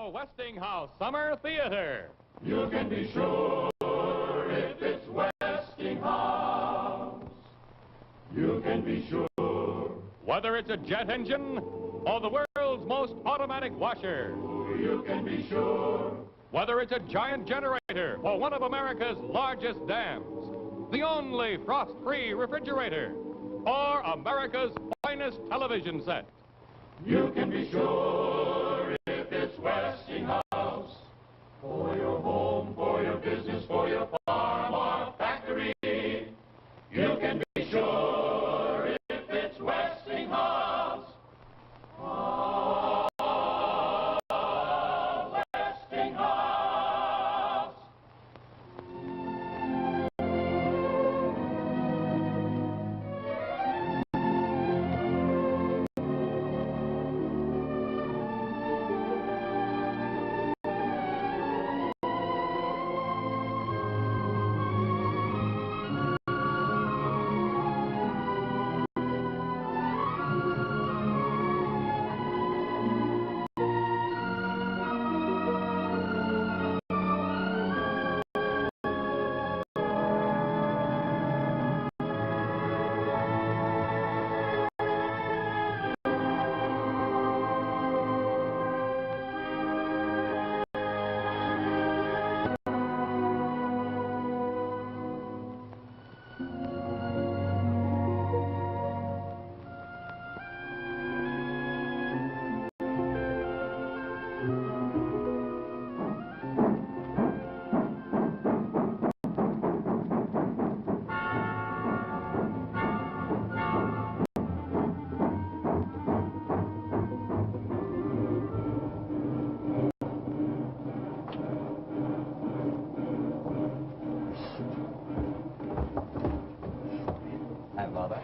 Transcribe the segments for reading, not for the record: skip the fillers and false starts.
Now, Westinghouse Summer Theater. You can be sure if it's Westinghouse. You can be sure. Whether it's a jet engine or the world's most automatic washer. You can be sure. Whether it's a giant generator or one of America's largest dams. The only frost-free refrigerator. Or America's finest television set. You can be sure if it's Westinghouse. For your home, for your business, for your farm or factory. You can be sure if it's Westinghouse. Oh, Westinghouse. Hi, Mother.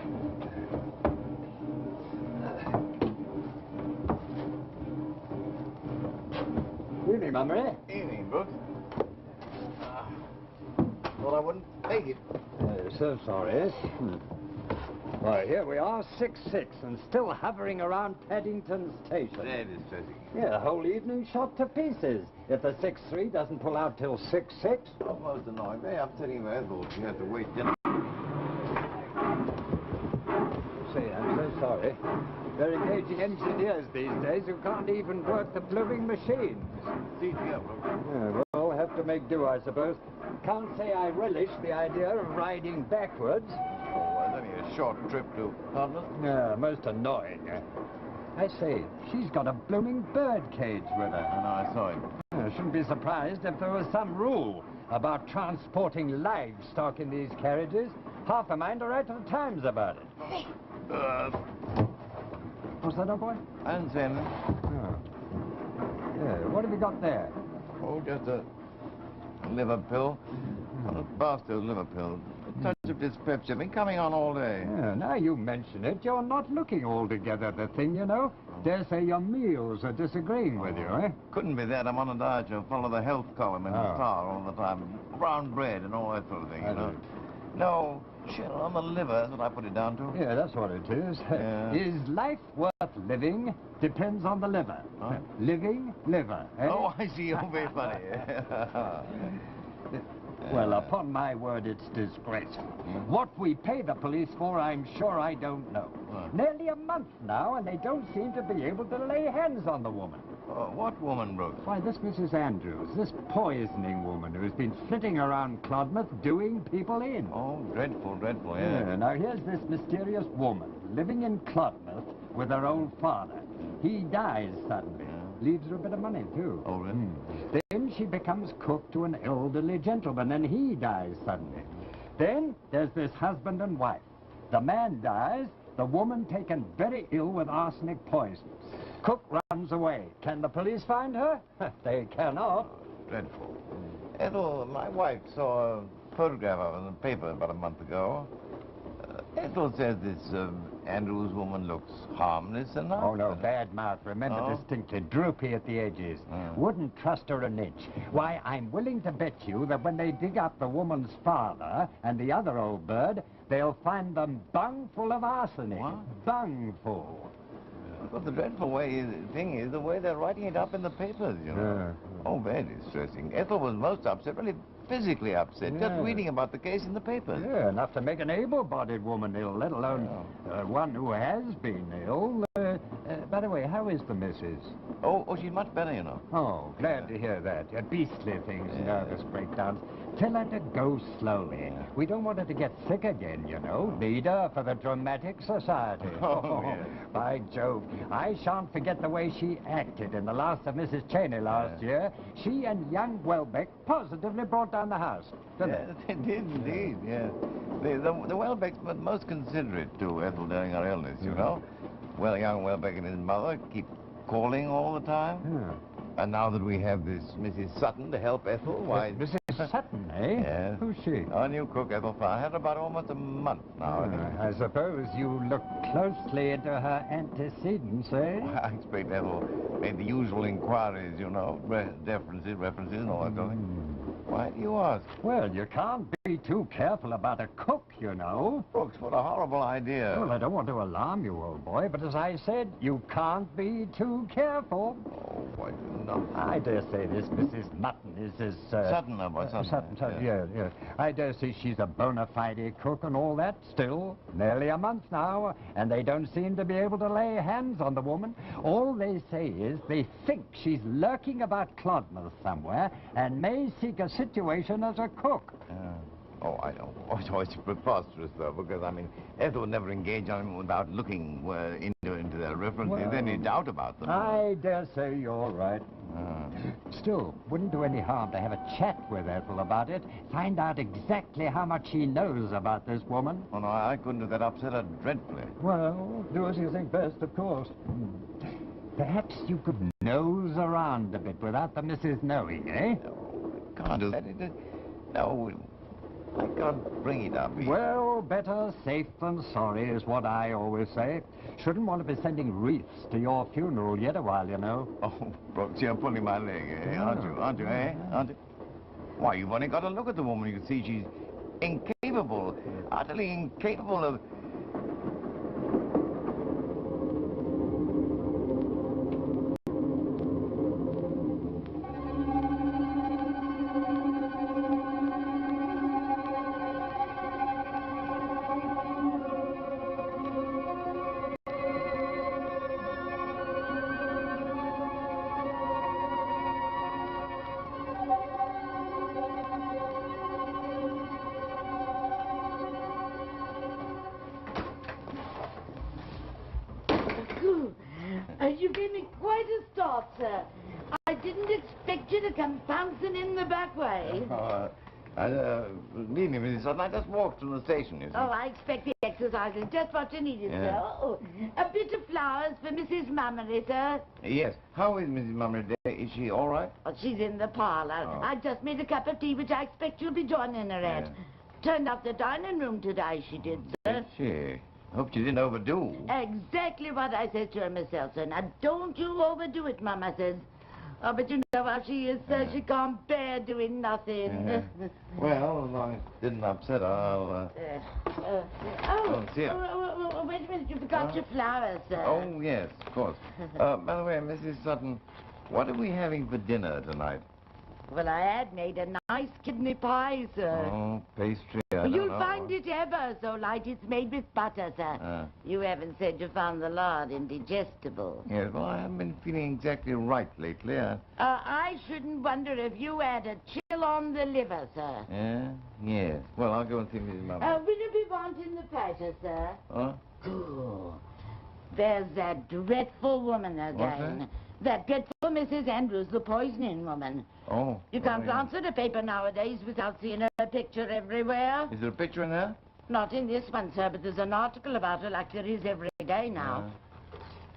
Evening, Mummery. Evening, Brooks. Thought I wouldn't make it. So sorry. Well, here we are, 6-6, and still hovering around Paddington Station. That is tricky. Yeah, the whole evening shot to pieces. If the 6-3 doesn't pull out till 6-6. Almost annoying me. I'm telling you, Ethel, you have to wait dinner. Say, I'm so sorry. They're engaging engineers these days who can't even work the blooming machine. See you, Brooks. Yeah, we'll have to make do, I suppose. Can't say I relish the idea of riding backwards. Oh, it's only a short trip to London. Yeah, most annoying. I say, she's got a blooming bird cage with her. I know, I saw it. I shouldn't be surprised if there was some rule about transporting livestock in these carriages. Half a mind to write to the Times about it. What's that, old boy? I didn't say anything. Oh. Yeah, what have you got there? Oh, just a liver pill. A bastard liver pill. A touch of dyspepsia. Been coming on all day. Yeah, now you mention it, you're not looking altogether the thing, you know. Dare say your meals are disagreeing with you, eh? Couldn't be that. I'm on a diet to follow the health column in the Star all the time. Brown bread and all that sort of thing, you know. No, chill on the liver, that's what I put it down to. Yeah, that's what it is. Yeah. Is life worth living? Depends on the liver. Huh? Living, liver, eh? Oh, I see. You're very funny. Well, upon my word, it's disgraceful. What we pay the police for, I'm sure I don't know. What? Nearly a month now, and they don't seem to be able to lay hands on the woman. What woman, Brooks? Why, this Mrs. Andrews, this poisoning woman who's been flitting around Clodmouth doing people in. Oh, dreadful, dreadful, yeah. Now, here's this mysterious woman living in Clodmouth with her old father. He dies suddenly. Leaves her a bit of money, too. Oh, really? Then she becomes cook to an elderly gentleman, and he dies suddenly. Then there's this husband and wife. The man dies, the woman taken very ill with arsenic poison. Cook runs away. Can the police find her? They cannot. Dreadful. Ethel, my wife saw a photograph of her in the paper about a month ago. Ethel says this Andrews woman looks harmless enough. Oh, no, bad mouth. Remember distinctly. Droopy at the edges. Wouldn't trust her an inch. Why, I'm willing to bet you that when they dig up the woman's father and the other old bird, they'll find them bung full of arsenic. What? Bung full. Well, the dreadful thing is the way they're writing it up in the papers, you know. Oh, very distressing. Ethel was most upset, really physically upset, just reading about the case in the papers. Yeah, enough to make an able-bodied woman ill, let alone one who has been ill. By the way, how is the missus? Oh, she's much better, you know. Oh, glad to hear that. Beastly things, nervous breakdowns. Tell her to go slowly. We don't want her to get sick again, you know. Need her for the Dramatic Society. Oh, yes. By Jove, I shan't forget the way she acted in The Last of Mrs. Cheney last year. She and young Welbeck positively brought down the house, didn't Yes, they did indeed, yes. The Welbecks were most considerate to Ethel during her illness, you know. Well, young Welbeck and his mother keep calling all the time. Yeah. And now that we have this Mrs. Sutton to help Ethel, why... Mrs. Sutton, eh? Yes. Who's she? Our new cook, Ethel found. Had her about almost a month now. I suppose you look closely into her antecedents, eh? I expect Ethel made the usual inquiries, you know, references and all that sort of thing. Why do you ask? Well, you can't be too careful about a cook, you know. Brooks, what a horrible idea. Well, I don't want to alarm you, old boy, but as I said, you can't be too careful. Oh, I do not. I dare say this Mrs. Mutton is as... Sutton, what, Sutton? Sutton, yeah. I dare say she's a bona fide cook and all that. Still, nearly a month now, and they don't seem to be able to lay hands on the woman. All they say is they think she's lurking about Clodmouth somewhere and may seek a situation as a cook. Oh, I don't. Oh, it's preposterous, though, because, I mean, Ethel would never engage on him without looking into their references. Well, any doubt about them. I dare say you're right. Still, wouldn't do any harm to have a chat with Ethel about it. Find out exactly how much she knows about this woman. Oh, no, I couldn't do that. Upset her dreadfully. Well, do as you think best, of course. Perhaps you could nose around a bit without the missus knowing, eh? No, can't do that. No, I can't bring it up. Well, better safe than sorry is what I always say. Shouldn't want to be sending wreaths to your funeral yet a while, you know. Oh, Brooks, you're pulling my leg, eh? Aren't you, eh? Aren't you? Why, you've only got to look at the woman. You can see she's incapable, utterly incapable of... You've been in quite a start, sir. I didn't expect you to come bouncing in the back way. Leave me, Mrs. Sutton. I just walked from the station, you see. Oh, I expect the exercise is just what you needed, sir. Oh, a bit of flowers for Mrs. Mummery, sir. Yes. How is Mrs. Mummery today? Is she all right? Oh, she's in the parlor. Oh. I just made a cup of tea, which I expect you'll be joining her at. Turned up the dining room today, she did, sir. Did she? Hope she didn't overdo. Exactly what I said to her myself, sir. Now, don't you overdo it, Mama says. Oh, but you know how she is, sir. She can't bear doing nothing. Well, as long as it didn't upset her, I'll... see her. Wait a minute. You forgot your flowers, sir. Oh, yes, of course. By the way, Mrs. Sutton, what are we having for dinner tonight? Well, I had made a nice kidney pie, sir. Oh, pastry, I don't You'll know. find it ever so light. It's made with butter, sir. You haven't said you found the lard indigestible. Yes, well, I haven't been feeling exactly right lately. I shouldn't wonder if you had a chill on the liver, sir. Yes. Well, I'll go and see Mrs. Mummery. Will you be wanting the platter, sir? Huh? Oh, there's that dreadful woman again. What's That dreadful Mrs. Andrews, the poisoning woman. Oh. You can't glance at a paper nowadays without seeing her picture everywhere. Is there a picture in there? Not in this one, sir, but there's an article about her like there is every day now.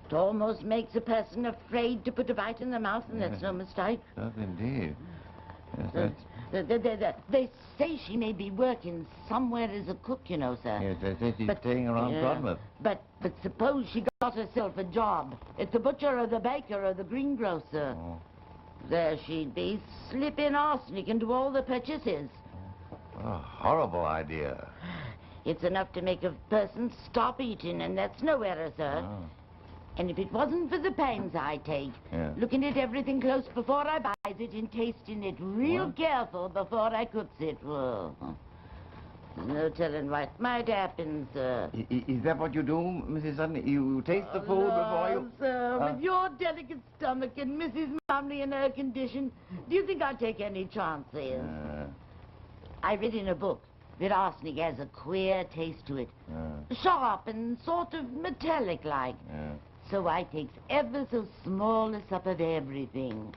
It almost makes a person afraid to put a bite in the mouth, and that's no mistake. Does indeed. Yes, that's... They say she may be working somewhere as a cook, you know, sir. Yes, they say she's staying around Clodmouth. But suppose she got herself a job at the butcher or the baker or the greengrocer. Oh. There she'd be, slipping arsenic into all the purchases. A horrible idea. It's enough to make a person stop eating, and that's no error, sir. And if it wasn't for the pains I take, looking at everything close before I buys it and tasting it real careful before I cooks it, well, there's no telling what might happen, sir. Is that what you do, Mrs. Sutton? You taste the food before you... Sir, with your delicate stomach and Mrs. Mummery in her condition, do you think I'd take any chances? I read in a book that arsenic has a queer taste to it. Sharp and sort of metallic-like. So I takes ever so small a sup of everything.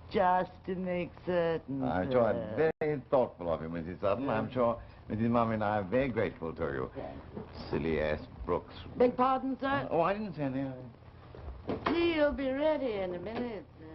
Just to make certain, I'm sure I'm very thoughtful of you, Mrs. Sutton. I'm sure Mrs. Mummery and I are very grateful to you. Silly-ass Brooks. Beg pardon, sir? Oh, I didn't say anything. Tea will be ready in a minute, sir.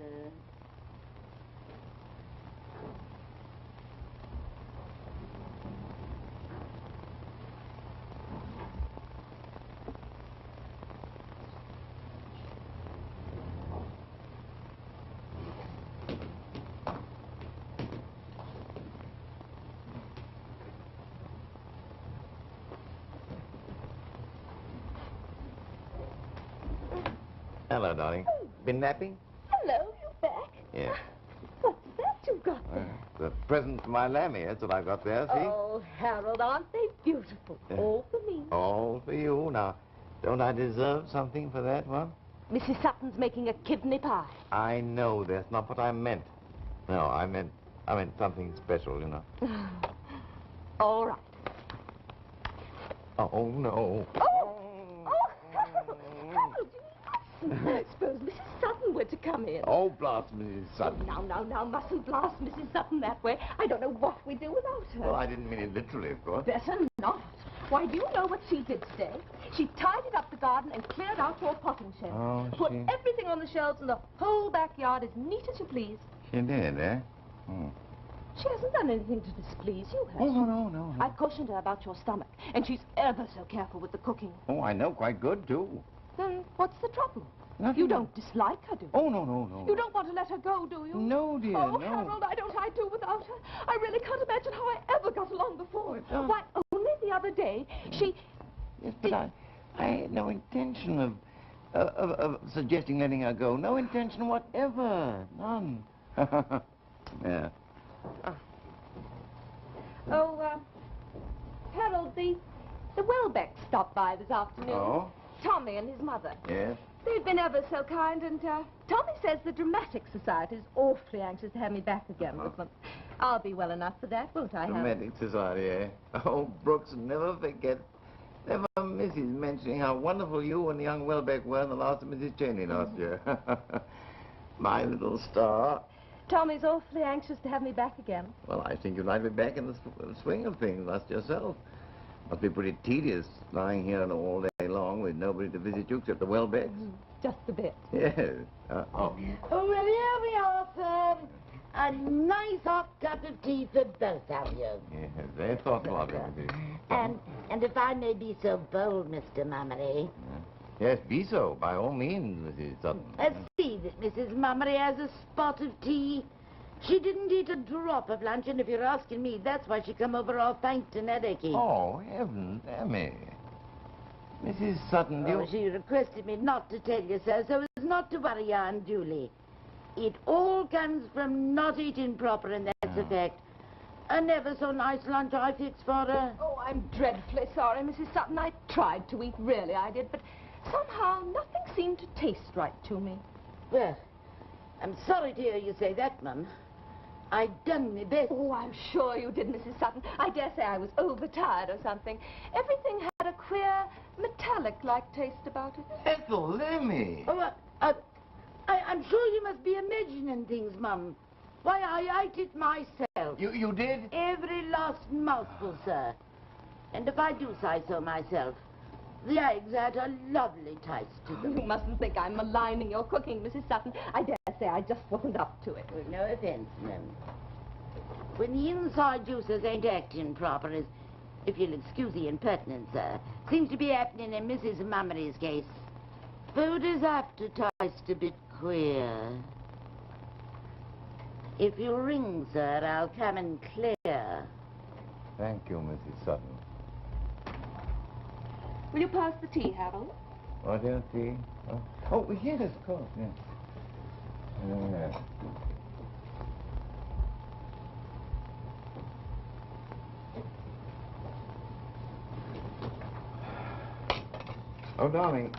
Hello, darling. Been napping? Hello, you back? Yeah. What's that you've got there? The present for my Lammy, that's what I've got there, see? Oh, Harold, aren't they beautiful? All for me. All for you. Now, don't I deserve something for that one? Mrs. Sutton's making a kidney pie. I know, that's not what I meant. No, I meant something special, you know. All right. Oh, no. I suppose Mrs. Sutton were to come in. Oh, blast Mrs. Sutton. Now, mustn't blast Mrs. Sutton that way. I don't know what we'd do without her. Well, I didn't mean it literally, of course. Better not. Why, do you know what she did today? She tidied up the garden and cleared out your potting shed. Oh, Put everything on the shelves and the whole backyard as neat as you please. She did, eh? She hasn't done anything to displease you, has she? Oh, no. I cautioned her about your stomach, and she's ever so careful with the cooking. Oh, I know, quite good, too. Then what's the trouble? Nothing. You don't dislike her, do you? Oh, no. You don't want to let her go, do you? No, dear, Oh, no. Harold, I don't do without her. I really can't imagine how I ever got along before. Why, only the other day, she... Yes, but I had no intention of suggesting letting her go. No intention whatever. None. Yeah. Oh, Harold, the Welbecks stopped by this afternoon. Oh? Tommy and his mother. Yes? They've been ever so kind, and Tommy says the Dramatic Society is awfully anxious to have me back again with them. I'll be well enough for that, won't I, Harold? Dramatic Society, eh? Oh, Brooks, never forget, never misses mentioning how wonderful you and young Welbeck were in the last of Mrs. Cheney last year. My little star. Tommy's awfully anxious to have me back again. Well, I think you'd like to be back in the swing of things, that's yourself. Must be pretty tedious lying here all day long with nobody to visit you except the Welbecks. Just a bit. Yes. Oh, well, here we are, sir. A nice hot cup of tea for both of you. Yes, very thoughtful of you, Mrs. And if I may be so bold, Mr. Mummery. Yes, be so, by all means, Mrs. Sutton. See that Mrs. Mummery has a spot of tea. She didn't eat a drop of lunch, and if you're asking me, that's why she come over all faint and headachy. Oh, heavens, Emmy. Mrs. Sutton, do you... She requested me not to tell you, sir, so as not to worry you unduly. It all comes from not eating proper, and that's a fact. A never so nice lunch I fixed for her. Oh, I'm dreadfully sorry, Mrs. Sutton. I tried to eat, really I did, but somehow nothing seemed to taste right to me. Well, I'm sorry to hear you say that, Mum. I done my best. Oh, I'm sure you did, Mrs. Sutton. I dare say I was overtired or something. Everything had a queer, metallic-like taste about it. Ethel, Lemmy. Oh, I'm sure you must be imagining things, Mum. Why, I ate it myself. You did? Every last mouthful, sir. And if I do say so myself, the eggs had a lovely taste to them. You mustn't think I'm maligning your cooking, Mrs. Sutton. I dare say I just wasn't up to it. Well, no offense, Mum. When the inside juices ain't acting proper, as, if you'll excuse the impertinence, sir, seems to be happening in Mrs. Mummery's case, food is apt to taste a bit queer. If you ring, sir, I'll come and clear. Thank you, Mrs. Sutton. Will you pass the tea, Harold? Oh, dear, tea. Oh, yes, of course, yes. Yes. Oh, darling,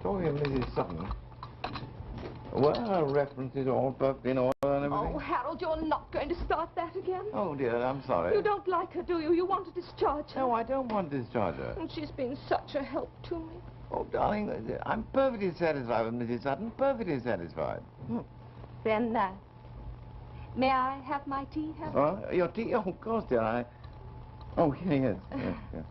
talking of Mrs. Sutton, were her references all perfect in order and everything? Oh, Harold, you're not going to start that again? Oh, dear, I'm sorry. You don't like her, do you? You want to discharge her? No, I don't want to discharge her. And she's been such a help to me. Oh, darling, I'm perfectly satisfied with Mrs. Sutton, perfectly satisfied. Then, may I have my tea, Harold? Oh, your tea? Oh, of course, dear, Oh, yes, yes, yes.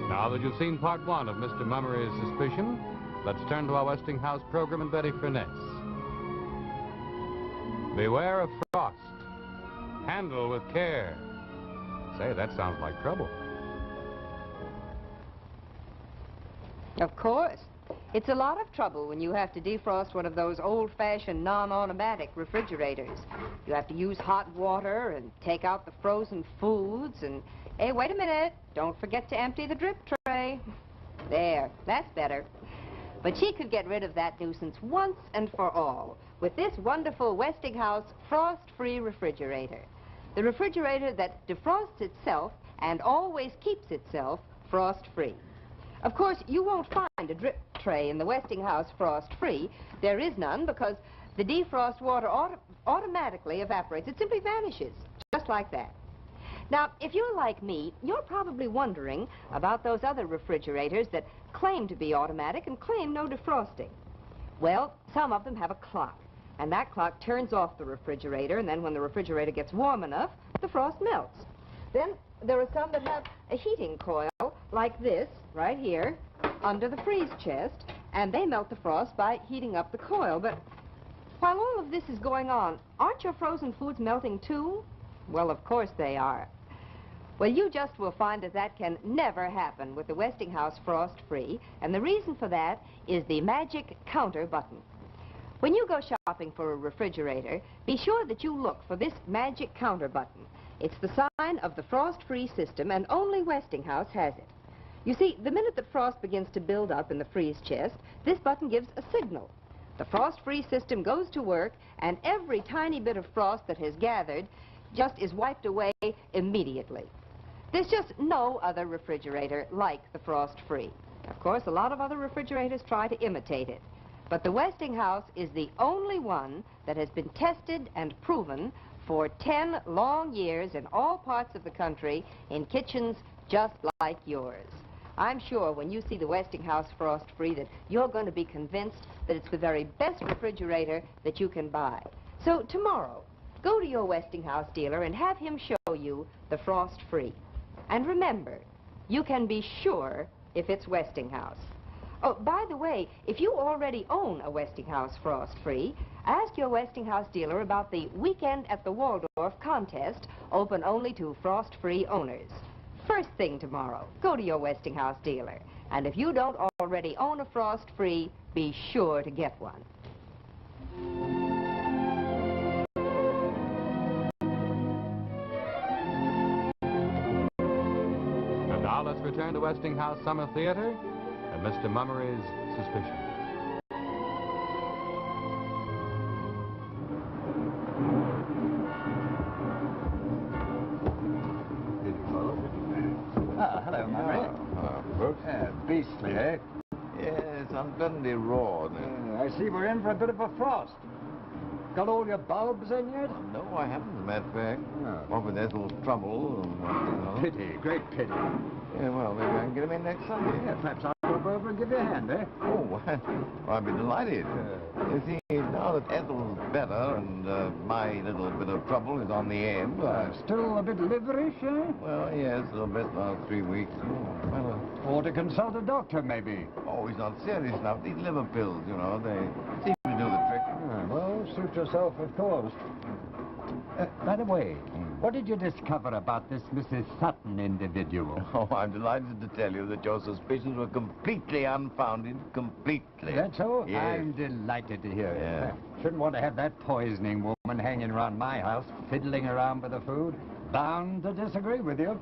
Now that you've seen part one of Mr. Mummery's suspicion, let's turn to our Westinghouse program and Betty Finesse. Beware of frost. Handle with care. Say, that sounds like trouble. Of course. It's a lot of trouble when you have to defrost one of those old-fashioned non-automatic refrigerators. You have to use hot water and take out the frozen foods and... Hey, wait a minute. Don't forget to empty the drip tray. There, that's better. But she could get rid of that nuisance once and for all with this wonderful Westinghouse frost-free refrigerator. The refrigerator that defrosts itself and always keeps itself frost-free. Of course, you won't find a drip tray in the Westinghouse frost-free. There is none because the defrost water automatically evaporates. It simply vanishes, just like that. Now, if you're like me, you're probably wondering about those other refrigerators that claim to be automatic and claim no defrosting. Well, some of them have a clock, and that clock turns off the refrigerator, and then when the refrigerator gets warm enough, the frost melts. Then there are some that have a heating coil like this, right here, under the freeze chest, and they melt the frost by heating up the coil. But while all of this is going on, aren't your frozen foods melting too? Well, of course they are. Well, you just will find that that can never happen with the Westinghouse Frost Free, and the reason for that is the magic counter button. When you go shopping for a refrigerator, be sure that you look for this magic counter button. It's the sign of the frost-free system, and only Westinghouse has it. You see, the minute that frost begins to build up in the freeze chest, this button gives a signal. The frost-free system goes to work, and every tiny bit of frost that has gathered just is wiped away immediately. There's just no other refrigerator like the frost-free. Of course, a lot of other refrigerators try to imitate it, but the Westinghouse is the only one that has been tested and proven for 10 long years in all parts of the country in kitchens just like yours. I'm sure when you see the Westinghouse Frost Free that you're going to be convinced that it's the very best refrigerator that you can buy. So tomorrow, go to your Westinghouse dealer and have him show you the Frost Free. And remember, you can be sure if it's Westinghouse. Oh, by the way, if you already own a Westinghouse Frost Free, ask your Westinghouse dealer about the Weekend at the Waldorf contest, open only to frost-free owners. First thing tomorrow, go to your Westinghouse dealer. And if you don't already own a Frost Free, be sure to get one. And now let's return to Westinghouse Summer Theater and Mr. Mummery's suspicion. Ah, hello, Mummery. Hello, Brooks. Beastly, eh? Yes, unpleasantly raw. I see we're in for a bit of a frost. Got all your bulbs in yet? Well, no, I haven't, as a matter of fact. No. What with Ethel's trouble and what, you know. Pity, great pity. Yeah, well, maybe I can get him in next Sunday. Yeah, perhaps I'll go drop over and give you a hand, eh? Oh, well, I'd be delighted. You see, now that Ethel's better and my little bit of trouble is on the end... Still a bit liverish, eh? Well, yes, a little bit, now 3 weeks. Well, Or to consult a doctor, maybe. oh, he's not serious enough. These liver pills, you know, they seem to do the trick. Well, suit yourself, of course. By the way, what did you discover about this Mrs. Sutton individual? Oh, I'm delighted to tell you that your suspicions were completely unfounded, completely. That's so? Yes. I'm delighted to hear it. Yeah. Shouldn't want to have that poisoning woman hanging around my house, fiddling around with the food. Bound to disagree with you.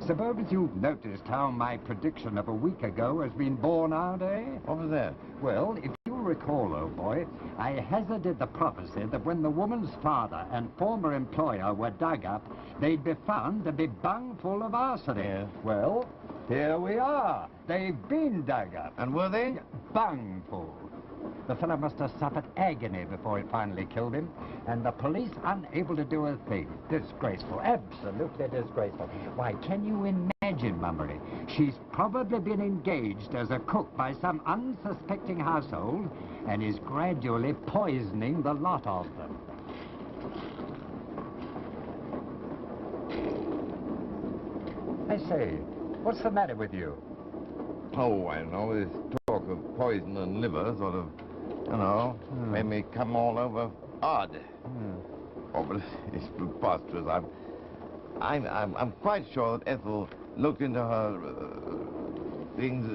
Suppose you've noticed how my prediction of a week ago has been borne out, eh? What was that? Well, if you recall, old boy, I hazarded the prophecy that when the woman's father and former employer were dug up, they'd be found to be bung full of arsenic. Yeah. Well, here we are. They've been dug up. And were they? Bung full. The fellow must have suffered agony before it finally killed him, and the police unable to do a thing. Disgraceful, absolutely disgraceful. Why, can you imagine, Mummery? She's probably been engaged as a cook by some unsuspecting household and is gradually poisoning the lot of them. I say, what's the matter with you? Oh, I know. This talk of poison and liver sort of, you know, made me come all over odd. Oh, but it's preposterous. I'm quite sure that Ethel looked into her things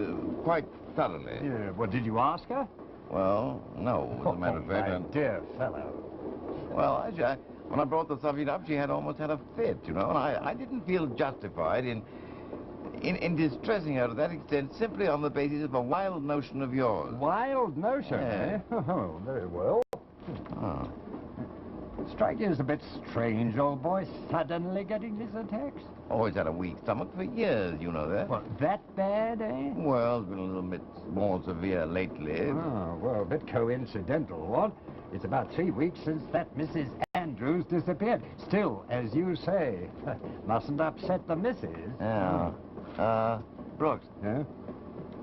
quite thoroughly. Yeah, well, did you ask her? Well, no, as a matter of fact. My dear fellow. Well, actually, when I brought the subject up, she had almost had a fit, you know, and I didn't feel justified in distressing her to that extent simply on the basis of a wild notion of yours. Wild notion, Yeah. eh? Oh, very well. Oh. Strike you as a bit strange, old boy, suddenly getting these attacks? Always had a weak stomach for years, you know that. What, that bad, eh? Well, it's been a little bit more severe lately. Oh, well, a bit coincidental, what? It's about 3 weeks since that Mrs. Andrews disappeared. Still, as you say, mustn't upset the missus. Yeah. Brooks, Yeah?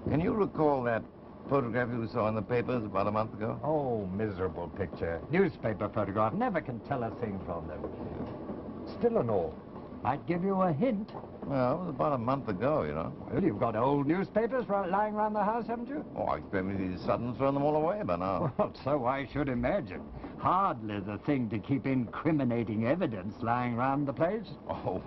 can you recall that photograph you saw in the papers about a month ago? Oh, miserable picture. Newspaper photograph. Never can tell a thing from them. Still and all, might give you a hint. Well, it was about a month ago, you know. Well, you've got old newspapers lying around the house, haven't you? Oh, I expect Mrs. Sutton's thrown them all away by now. Well, so I should imagine. Hardly the thing to keep incriminating evidence lying around the place. Oh,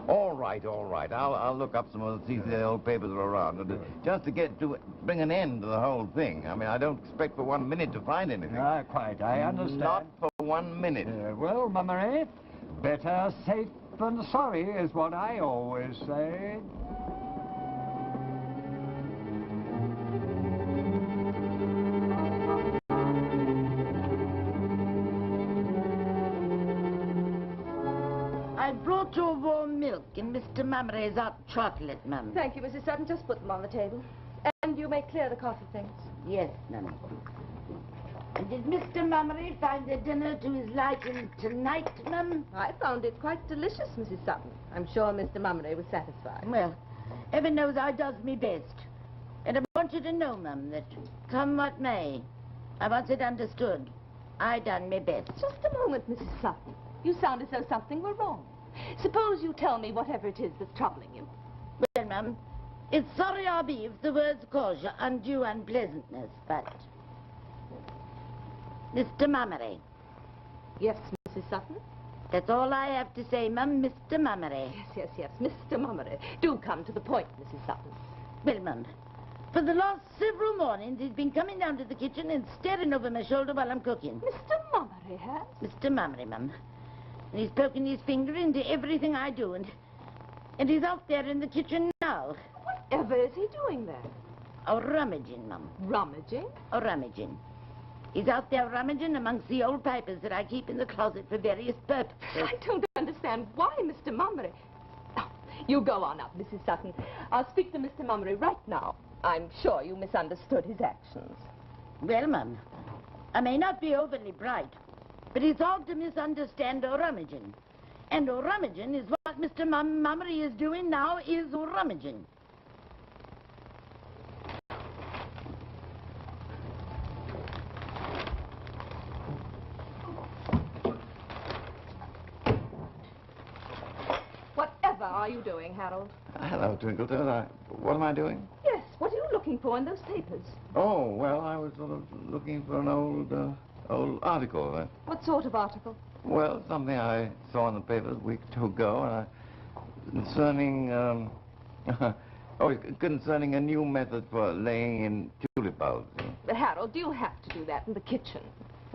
all right. I'll look up some of the, see if the old papers are around. Just to bring an end to the whole thing. I mean, I don't expect for 1 minute to find anything. Quite, I understand. Not for 1 minute. Well, Mummery, better safe than sorry is what I always say. I brought your warm milk and Mr. Mummery's hot chocolate, Mum. Thank you, Mrs. Sutton. Just put them on the table. And you may clear the coffee things. Yes, Mum. And did Mr. Mummery find the dinner to his liking tonight, Mum? I found it quite delicious, Mrs. Sutton. I'm sure Mr. Mummery was satisfied. Well, heaven knows I does me best. And I want you to know, Mum, that come what may, I want it understood. I done me best. Just a moment, Mrs. Sutton. You sound as though something were wrong. Suppose you tell me whatever it is that's troubling you. Well, Mum, it's sorry I'll be if the words cause you undue unpleasantness, but... Mr. Mummery. Yes, Mrs. Sutton? That's all I have to say, Mum. Mr. Mummery. Yes, Mr. Mummery. Do come to the point, Mrs. Sutton. Well, Mum, for the last several mornings, he's been coming down to the kitchen and staring over my shoulder while I'm cooking. Mr. Mummery has? Mr. Mummery, Mum. And he's poking his finger into everything I do, and he's out there in the kitchen now. Whatever is he doing there? Oh, rummaging, Mum. Rummaging? Oh, rummaging. He's out there rummaging amongst the old papers that I keep in the closet for various purposes. I don't understand why, Mr. Mummery. Oh, you go on up, Mrs. Sutton. I'll speak to Mr. Mummery right now. I'm sure you misunderstood his actions. Well, Mum, I may not be overly bright, but it's hard to misunderstand rummaging. And rummaging is what Mr. Mummery is doing now, is rummaging. you doing, Harold? Hello, Twinkletoes. What am I doing? Yes, what are you looking for in those papers? Oh, well, I was sort of looking for an old article. What sort of article? Well, something I saw in the papers a week or two ago, concerning, concerning a new method for laying in tulip bulbs. But Harold, do you have to do that in the kitchen?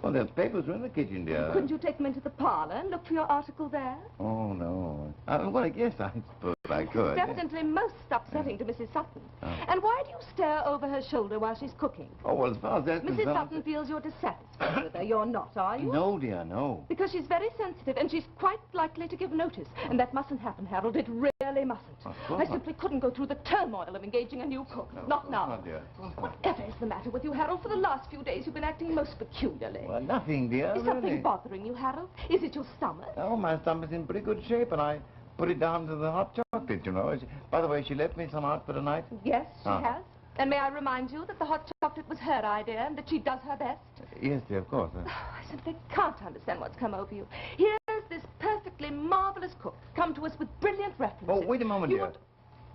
Well, there's papers in the kitchen, dear. Couldn't you take them into the parlor and look for your article there? Oh, no. Well, I guess I suppose I could. It's evidently most upsetting to Mrs. Sutton. And why do you stare over her shoulder while she's cooking? Oh, well, as far as that's Mrs. concerned... Sutton feels you're dissatisfied with her. You're not, are you? No, dear, no. Because she's very sensitive, and she's quite likely to give notice. And that mustn't happen, Harold. It really mustn't. I simply couldn't go through the turmoil of engaging a new cook. No, not now. not, dear. Whatever is the matter with you, Harold? For the last few days, you've been acting most peculiarly. Well, nothing, dear, Is something bothering you, Harold? Is it your stomach? Oh, my stomach's in pretty good shape, and I put it down to the hot chocolate, you know. By the way, she left me some out for tonight. Yes, she has. And may I remind you that the hot chocolate was her idea and that she does her best? Yes, dear, of course. I simply can't understand what's come over you. Here's this perfectly marvelous cook come to us with brilliant references. Oh, wait a moment, You dear. want-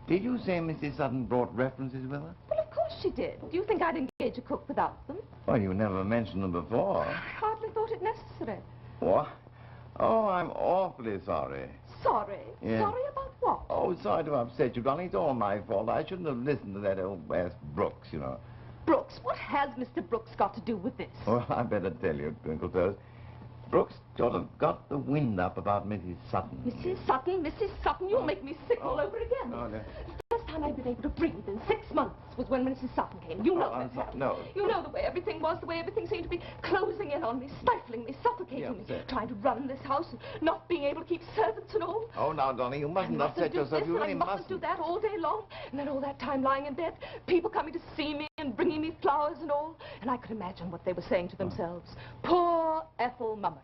Did you say Mrs. Sutton brought references with her? Well, of course she did. Do you think I'd engage a cook without them? Well, you never mentioned them before. I hardly thought it necessary. What? Oh, I'm awfully sorry. Sorry? Yeah. Sorry about what? Oh, sorry to upset you, darling. It's all my fault. I shouldn't have listened to that old ass Brooks, you know. Brooks, what has Mr. Brooks got to do with this? Well, I better tell you, Twinkletoes. Brooks sort of got the wind up about Mrs. Sutton. Mrs. Sutton, you'll make me sick all over again. No, no. The first time I've been able to breathe in 6 months was when Mrs. Sutton came. You know I'm that, sorry. Harold. No. You know the way everything was, the way everything seemed to be closing in on me, stifling me, suffocating me, Yeah. trying to run this house and not being able to keep servants and all. Oh, now, darling, you mustn't upset do yourself. this, You and really I mustn't do that all day long. And then all that time lying in bed, people coming to see me and bringing me flowers and all. And I could imagine what they were saying to themselves. Poor Ethel Mummery.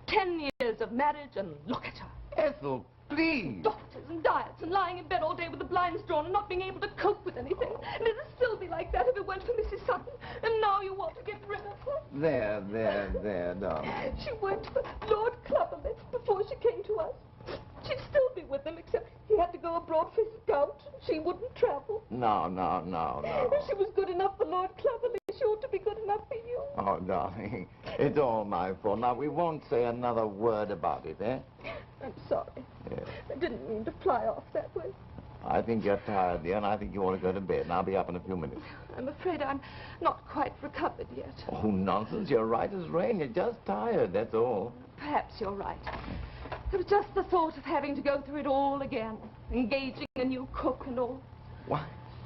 10 years of marriage, and look at her. Ethel, please. Doctors and diets and lying in bed all day with the blinds drawn and not being able to cope with anything. And it'd still be like that if it weren't for Mrs. Sutton. And now you want to get rid of her. There, darling. She worked for Lord Clubberlett before she came to us. She'd still be with him, except he had to go abroad for his gout. She wouldn't travel. No. If she was good enough for Lord Clubberlett, she ought to be good enough for you. Oh, darling, it's all my fault. Now, we won't say another word about it, eh? I'm sorry. Yes. I didn't mean to fly off that way. I think you're tired, dear, and I think you ought to go to bed, and I'll be up in a few minutes. I'm afraid I'm not quite recovered yet. Oh, nonsense. You're right as rain. You're just tired, that's all. Perhaps you're right. It was just the thought of having to go through it all again, engaging a new cook and all. What?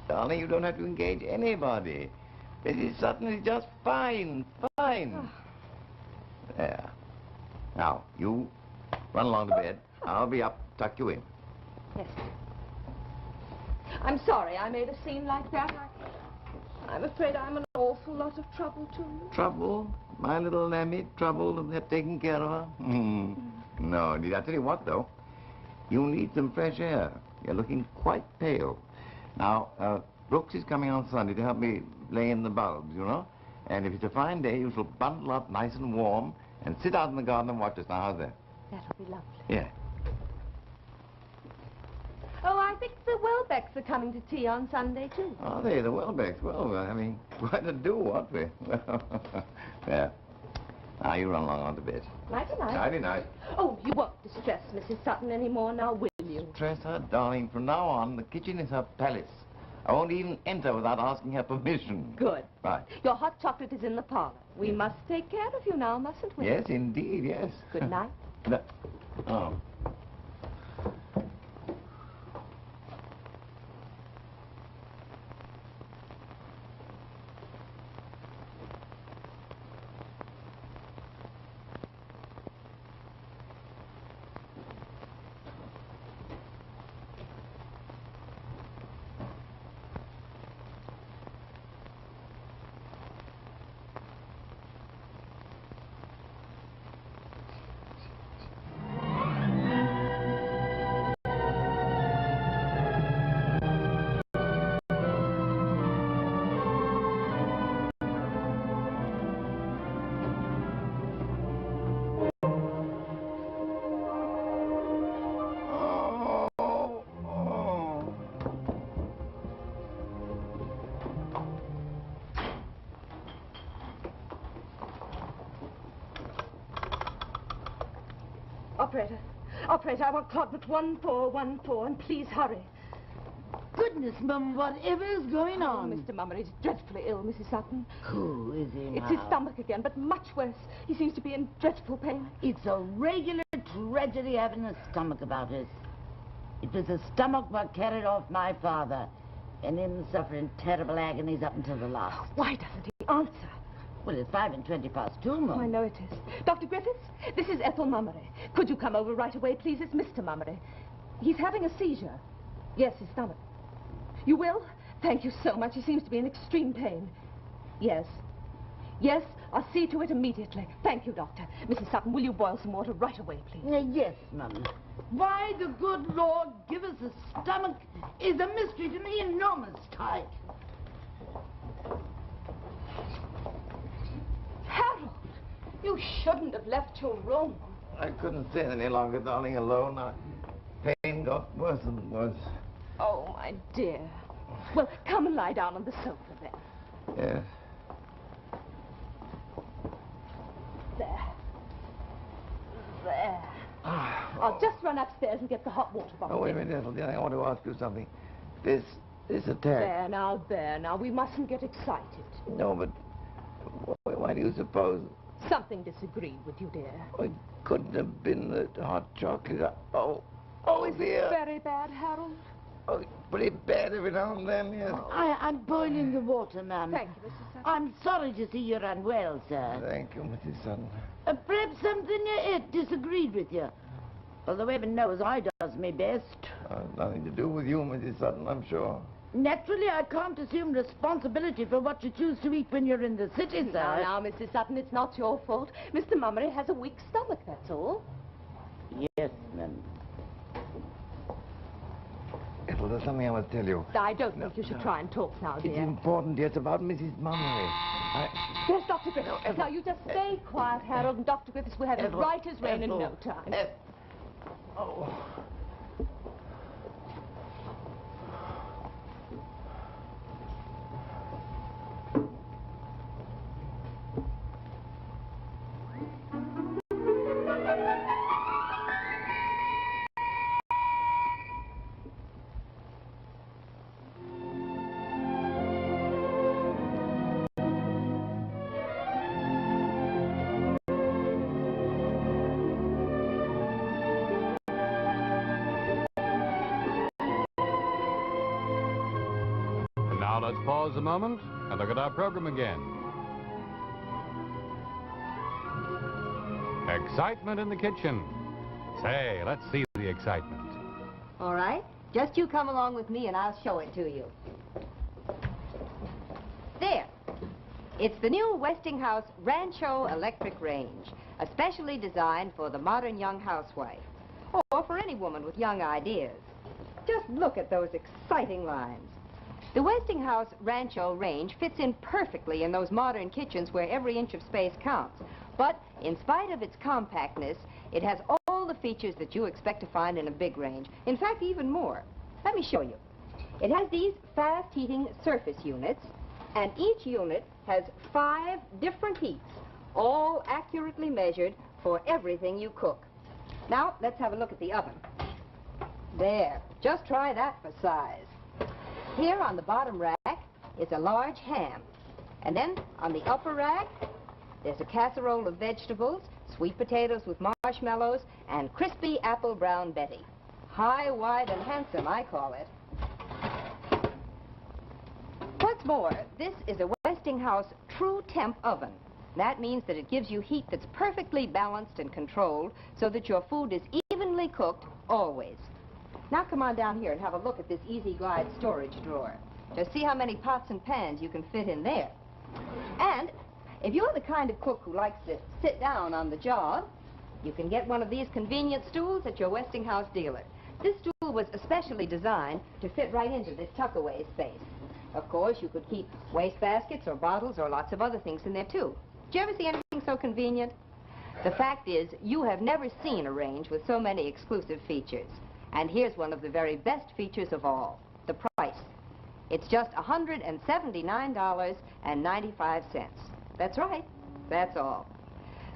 Darling, you don't have to engage anybody. Mrs. Sutton is just fine. There. Now, you run along to bed. I'll be up, tuck you in. Yes. I'm sorry I made a scene like that. I'm afraid I'm an awful lot of trouble to you. Trouble? My little Lammy, trouble to have taken care of her? No, indeed. I tell you what, though. You need some fresh air. You're looking quite pale. Now, Brooks is coming on Sunday to help me lay in the bulbs, you know? And if it's a fine day, you shall bundle up nice and warm and sit out in the garden and watch us. Now, how's that? That'll be lovely. Yeah. Oh, I think the Welbecks are coming to tea on Sunday, too. Are they? The Welbecks? Well, we're having quite a do, aren't we? There. Now, you run along on to bed. Nighty-night. Nighty-night. Oh, you won't distress Mrs. Sutton anymore now, will you? Stress her, darling. From now on, the kitchen is her palace. I won't even enter without asking her permission. Good. Right. Your hot chocolate is in the parlor. We must take care of you now, mustn't we? Yes, indeed, yes. Good night. Oh. Operator. Operator, I want Clotbert 1414, and please hurry. Goodness, Mum, whatever is going on? Mr. Mummery is dreadfully ill, Mrs. Sutton. Who is he It's now? his stomach again, but much worse. He seems to be in dreadful pain. It's a regular tragedy having a stomach about us. It was the stomach what carried off my father, and him suffering terrible agonies up until the last. Why doesn't he answer? Well, it's 2:05, Mum. Oh, I know it is. Dr. Griffiths, this is Ethel Mummery. Could you come over right away, please? It's Mr. Mummery. He's having a seizure. Yes, his stomach. You will? Thank you so much. He seems to be in extreme pain. Yes. Yes, I'll see to it immediately. Thank you, Doctor. Mrs. Sutton, will you boil some water right away, please? Yes, Mum. Why the good Lord give us a stomach is a mystery to me, enormous type. Harold, you shouldn't have left your room. I couldn't stay any longer, darling, alone. Pain got worse and worse. Oh, my dear. Well, come and lie down on the sofa, then. Yes. There. There. I'll just run upstairs and get the hot water bottle. Oh, wait a minute, Ethel, dear. I want to ask you something. This attack... There now. We mustn't get excited. No, but why do you suppose... Something disagreed with you, dear. It couldn't have been the hot chocolate. Oh, Is dear. it very bad, Harold? Oh, pretty bad every now and then, yes. I'm boiling the water, ma'am. Thank you, Mrs. Sutton. I'm sorry to see you're unwell, sir. Thank you, Mrs. Sutton. Perhaps something it disagreed with you. Although heaven knows I does my best. Nothing to do with you, Mrs. Sutton, I'm sure. Naturally, I can't assume responsibility for what you choose to eat when you're in the city, sir. Now, Mrs. Sutton, it's not your fault. Mr. Mummery has a weak stomach, that's all. Yes, ma'am. Ethel, there's something I must tell you. I don't think you should try and talk now, It's dear. important, dear. It's about Mrs. Mummery. Yes, Dr. Griffiths. Now, you just stay quiet, Harold, and Dr. Griffiths will have it Ethel, right as rain in Ethel. no time. Oh. And now let's pause a moment and look at our program again. Excitement in the kitchen. Say, let's see the excitement. All right. Just you come along with me and I'll show it to you. There. It's the new Westinghouse Rancho electric range, especially designed for the modern young housewife, or for any woman with young ideas. Just look at those exciting lines. The Westinghouse Rancho range fits in perfectly in those modern kitchens where every inch of space counts. But in spite of its compactness, it has all the features that you expect to find in a big range. In fact, even more. Let me show you. It has these fast heating surface units, and each unit has 5 different heats, all accurately measured for everything you cook. Now, let's have a look at the oven. There. Just try that for size. Here on the bottom rack is a large ham. And then on the upper rack, there's a casserole of vegetables, sweet potatoes with marshmallows, and crispy apple brown Betty. High, wide, and handsome, I call it. What's more, this is a Westinghouse True Temp oven. That means that it gives you heat that's perfectly balanced and controlled so that your food is evenly cooked always. Now come on down here and have a look at this Easy Glide storage drawer. Just see how many pots and pans you can fit in there. And if you're the kind of cook who likes to sit down on the job, you can get one of these convenient stools at your Westinghouse dealer. This stool was especially designed to fit right into this tuck-away space. Of course, you could keep wastebaskets or bottles or lots of other things in there, too. Did you ever see anything so convenient? The fact is, you have never seen a range with so many exclusive features. And here's one of the very best features of all, the price. It's just $179.95. That's right. That's all.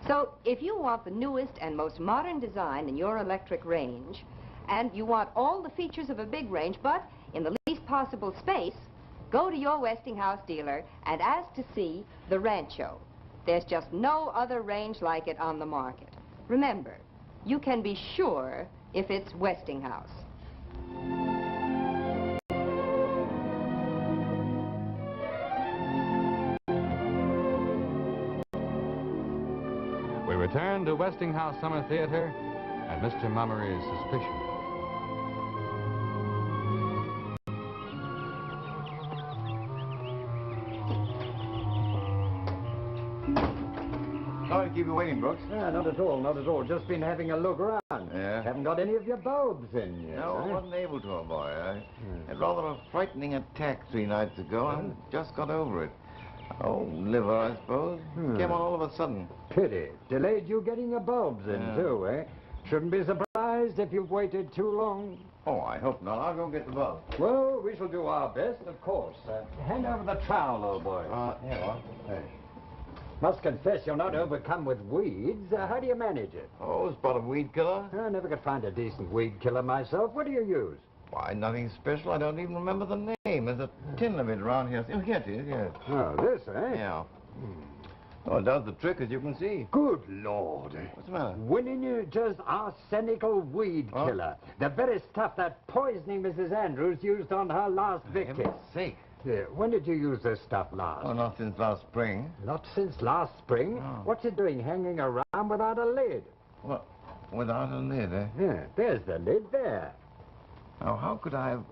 So if you want the newest and most modern design in your electric range, and you want all the features of a big range, but in the least possible space, go to your Westinghouse dealer and ask to see the Rancho. There's just no other range like it on the market. Remember, you can be sure if it's Westinghouse. We return to Westinghouse Summer Theater and Mr. Mummery's suspicion. Sorry to keep you waiting, Brooks. Not at all, not at all. Just been having a look around. Yeah? Haven't got any of your bulbs in yet. No, I wasn't able to, boy. I had rather a frightening attack 3 nights ago and just got over it. Oh, liver, I suppose. Came on all of a sudden. Pity. Delayed you getting your bulbs in, too, eh? Shouldn't be surprised if you've waited too long. Oh, I hope not. I'll go get the bulb. Well, we shall do our best, of course. Hand over the trowel, old boy. Here, what? Hey. Must confess you're not overcome with weeds. How do you manage it? Oh, spot of weed killer? I never could find a decent weed killer myself. What do you use? Why, nothing special. I don't even remember the name. There's a tin of it around here. Oh, here it is, yes. Oh, this, eh? Yeah. Oh, it does the trick, as you can see. Good Lord. What's the matter? Winning just arsenical weed killer. The very stuff that poisoning Mrs. Andrews used on her last victim. Heaven's sake. Yeah, when did you use this stuff last? Oh, not since last spring. Not since last spring? No. What's it doing hanging around without a lid? What? Without a lid, eh? Yeah, there's the lid there. Now, how could I have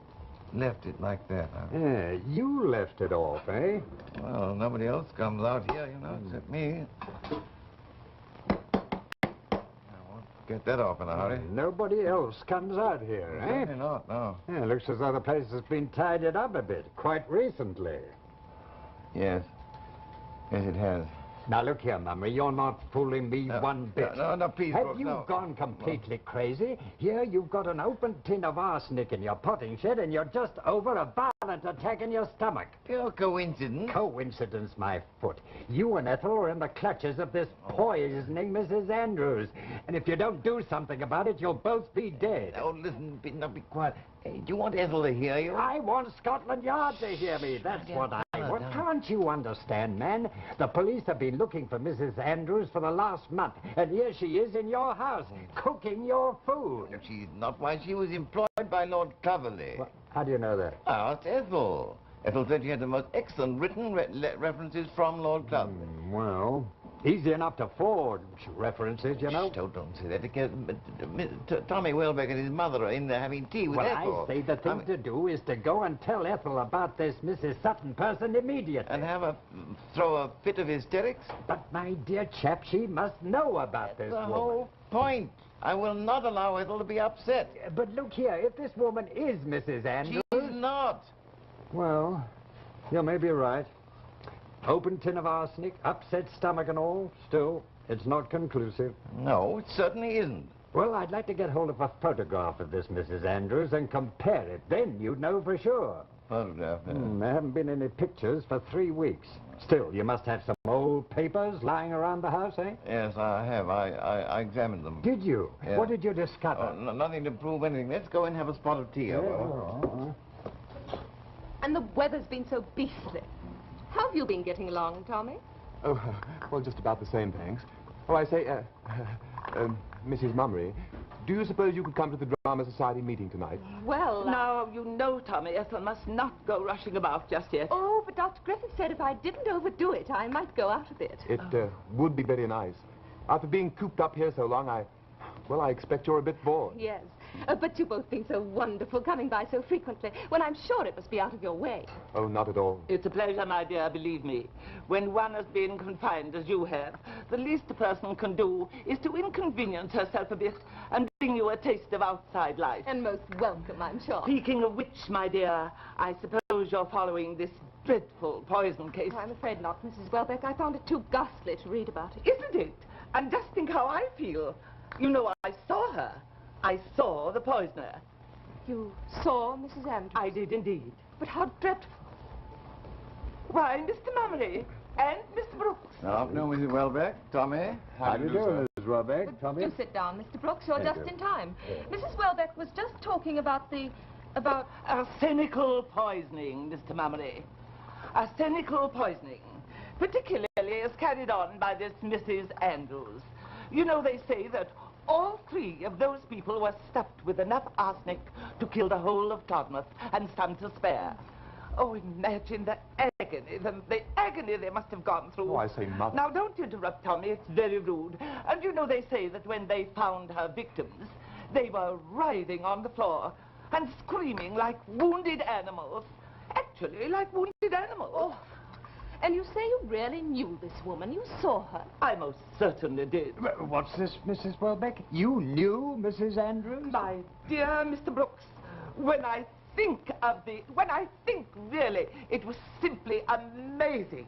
left it like that? Huh? Yeah, you left it off, eh? Well, nobody else comes out here, you know, except me. I won't get that off in a hurry. Nobody else comes out here, eh? Certainly not, no. Yeah, looks as though the place has been tidied up a bit, quite recently. Yes. Yes, it has. Now, look here, Mummery, you're not fooling me one bit. No, please, Have Brooks, you no. gone completely crazy? Here you've got an open tin of arsenic in your potting shed, and you're just over a violent attack in your stomach. Pure coincidence. Coincidence, my foot. You and Ethel are in the clutches of this poisoning Mrs. Andrews. And if you don't do something about it, you'll both be dead. Oh, listen, be quiet. Hey, do you want Ethel to hear you? I want Scotland Yard to hear me. That's what I want. Can't you understand, man? The police have been looking for Mrs. Andrews for the last month, and here she is in your house, cooking your food. She's not. Why, she was employed by Lord Cloverley. Well, how do you know that? I asked Ethel. Ethel said she had the most excellent written references from Lord Cloverley. Well, easy enough to forge references, you know. Shh, don't say that. Because Tommy Welbeck and his mother are in there having tea with Ethel. I say the thing to do is to go and tell Ethel about this Mrs. Sutton person immediately. And throw a fit of hysterics? But, my dear chap, she must know about this The woman. whole point. I will not allow Ethel to be upset. But look here, if this woman is Mrs. Andrews... She's not. Well, you may be right. Open tin of arsenic, upset stomach and all. Still, it's not conclusive. No, it certainly isn't. Well, I'd like to get hold of a photograph of this Mrs. Andrews and compare it. Then you'd know for sure. Photograph? There haven't been any pictures for 3 weeks. Still, you must have some old papers lying around the house, eh? Yes, I have. I examined them. Did you? Yeah. What did you discover? Nothing to prove anything. Let's go and have a spot of tea. And the weather's been so beastly. How have you been getting along, Tommy? Oh, well, just about the same, thanks. Oh, I say, Mrs. Mummery, do you suppose you could come to the Drama Society meeting tonight? Well, Now, you know, Tommy, Ethel must not go rushing about just yet. Oh, but Dr. Griffith said if I didn't overdo it, I might go out a bit. It would be very nice. After being cooped up here so long, I expect you're a bit bored. Yes. But you've both been so wonderful, coming by so frequently, when I'm sure it must be out of your way. Oh, not at all. It's a pleasure, my dear, believe me. When one has been confined as you have, the least a person can do is to inconvenience herself a bit and bring you a taste of outside life. And most welcome, I'm sure. Speaking of which, my dear, I suppose you're following this dreadful poison case. Oh, I'm afraid not, Mrs. Welbeck. I found it too ghastly to read about it. Isn't it? And just think how I feel. You know, I saw her. I saw the poisoner. You saw Mrs. Andrews? I did indeed. But how dreadful. Why, Mr. Mummery, And Mr. Brooks. Good afternoon, Mrs. Welbeck. Tommy. How do you do, Mrs. Welbeck? Tommy? Do sit down, Mr. Brooks. You're Thank just you. in time. Mrs. Welbeck was just talking about Arsenical poisoning, Mr. Mummery. Arsenical poisoning, particularly as carried on by this Mrs. Andrews. You know, they say that all three of those people were stuffed with enough arsenic to kill the whole of Todmouth and some to spare. Oh, imagine the agony they must have gone through. Oh, I say, Mother. Now, don't interrupt, Tommy. It's very rude. And you know, they say that when they found her victims, they were writhing on the floor and screaming like wounded animals. Actually, like wounded animals. Oh, and you say you really knew this woman. You saw her. I most certainly did. What's this, Mrs. Welbeck? You knew Mrs. Andrews? My dear Mr. Brooks, when I think really, it was simply amazing.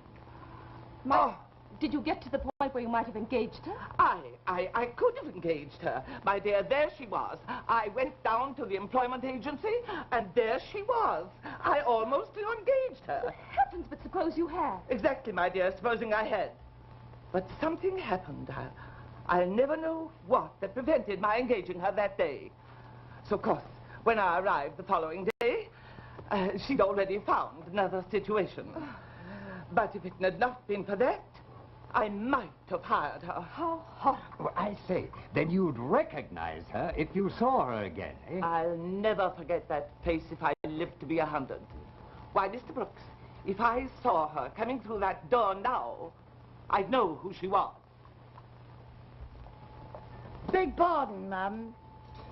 Did you get to the point where you might have engaged her? I could have engaged her. My dear, there she was. I went down to the employment agency, and there she was. I almost engaged her. Heavens, but suppose you had. Exactly, my dear, supposing I had. But something happened. I'll never know what that prevented my engaging her that day. So, of course, when I arrived the following day, she'd already found another situation. But if it had not been for that, I might have hired her. How horrible. Well, I say, then you'd recognize her if you saw her again, eh? I'll never forget that face if I live to be 100. Why, Mr. Brooks, if I saw her coming through that door now, I'd know who she was. Beg pardon, ma'am,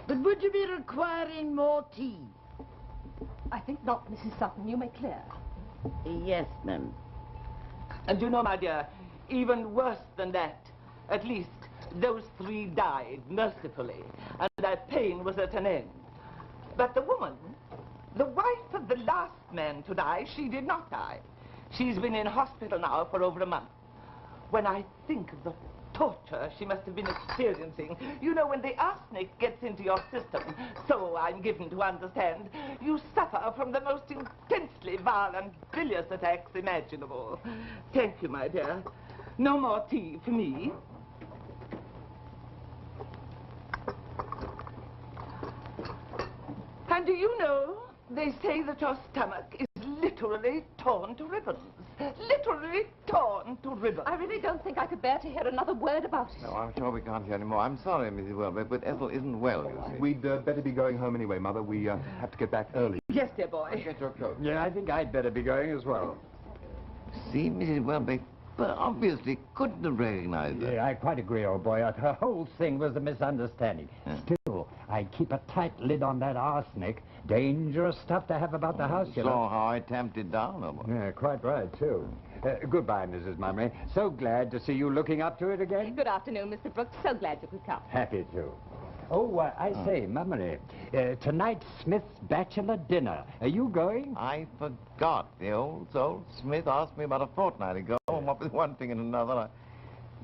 but would you be requiring more tea? I think not, Mrs. Sutton. You may clear. Yes, ma'am. And you know, my dear, even worse than that, at least those three died mercifully, and that pain was at an end. But the woman, the wife of the last man to die, she did not die. She's been in hospital now for over a month. When I think of the torture she must have been experiencing, you know, when the arsenic gets into your system, so I'm given to understand, you suffer from the most intensely violent, bilious attacks imaginable. Thank you, my dear. No more tea for me. And do you know, they say that your stomach is literally torn to ribbons. Literally torn to ribbons. I really don't think I could bear to hear another word about it. No, I'm sure we can't hear any more. I'm sorry, Mrs. Welbeck, but Ethel isn't well, you see. We'd better be going home anyway, Mother. We have to get back early. Yes, dear boy. Get your coat. Yeah, I think I'd better be going as well. See, Mrs. Welbeck, but obviously couldn't have recognized her. Yeah, I quite agree, old boy. Her whole thing was a misunderstanding. Still, I keep a tight lid on that arsenic. Dangerous stuff to have about the house, you know. Saw how I tamped it down, or what? Yeah, quite right, too. Goodbye, Mrs. Mummery. So glad to see you looking up to it again. Good afternoon, Mr. Brooks. So glad you could come. Happy to. Oh, I say, Mummery, tonight's Smith's bachelor dinner. Are you going? I forgot. The old soul Smith asked me about a fortnight ago, and what with one thing and another.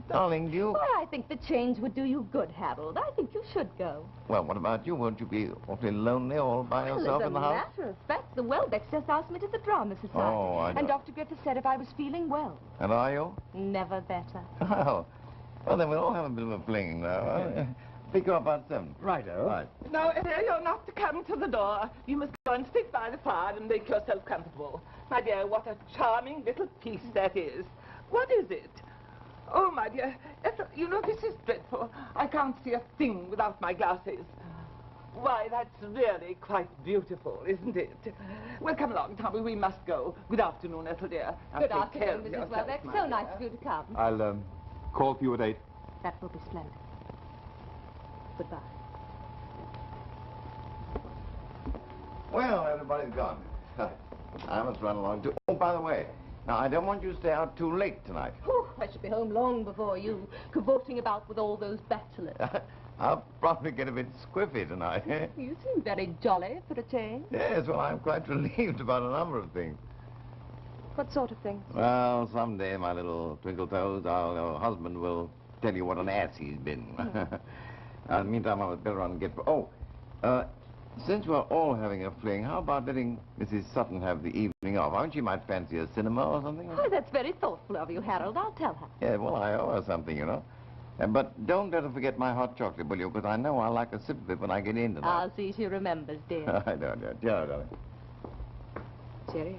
Darling, do you... Well, I think the change would do you good, Harold. I think you should go. Well, what about you? Won't you be awfully lonely all by yourself in the house? As a matter of fact, the Welbecks just asked me to the drama society. Oh, I know. And Dr. Griffith said if I was feeling well. And are you? Never better. Well, then we'll all have a bit of a fling now. Pick you up about 7. Righto. Right. No, you're not to come to the door. You must go and sit by the fire and make yourself comfortable. My dear, what a charming little piece that is. What is it? Oh, my dear, Ethel, you know, this is dreadful. I can't see a thing without my glasses. Why, that's really quite beautiful, isn't it? Well, come along, Tommy, we must go. Good afternoon, Ethel, dear. Now, Good take care afternoon, of Mrs. yourself, Welbeck. my So dear. nice of you to come. I'll call for you at 8. That will be splendid. Goodbye. Well, everybody's gone. I must run along too. Oh, by the way, now, I don't want you to stay out too late tonight. Whew, I should be home long before you, cavorting about with all those bachelors. I'll probably get a bit squiffy tonight. You seem very jolly for a change. Yes, well, I'm quite relieved about a number of things. What sort of things? Well, someday, my little twinkle toes, our husband will tell you what an ass he's been. In the meantime, I would better run and get... Oh, Since we're all having a fling, how about letting Mrs. Sutton have the evening off? Aren't she might fancy a cinema or something? Oh, that's very thoughtful of you, Harold. I'll tell her. Yeah, well, I owe her something, you know. But don't let her forget my hot chocolate, will you? Because I know I'll like a sip of it when I get in tonight. I'll see she remembers, dear. I don't, dear. Cheerio, darling. Cheerio.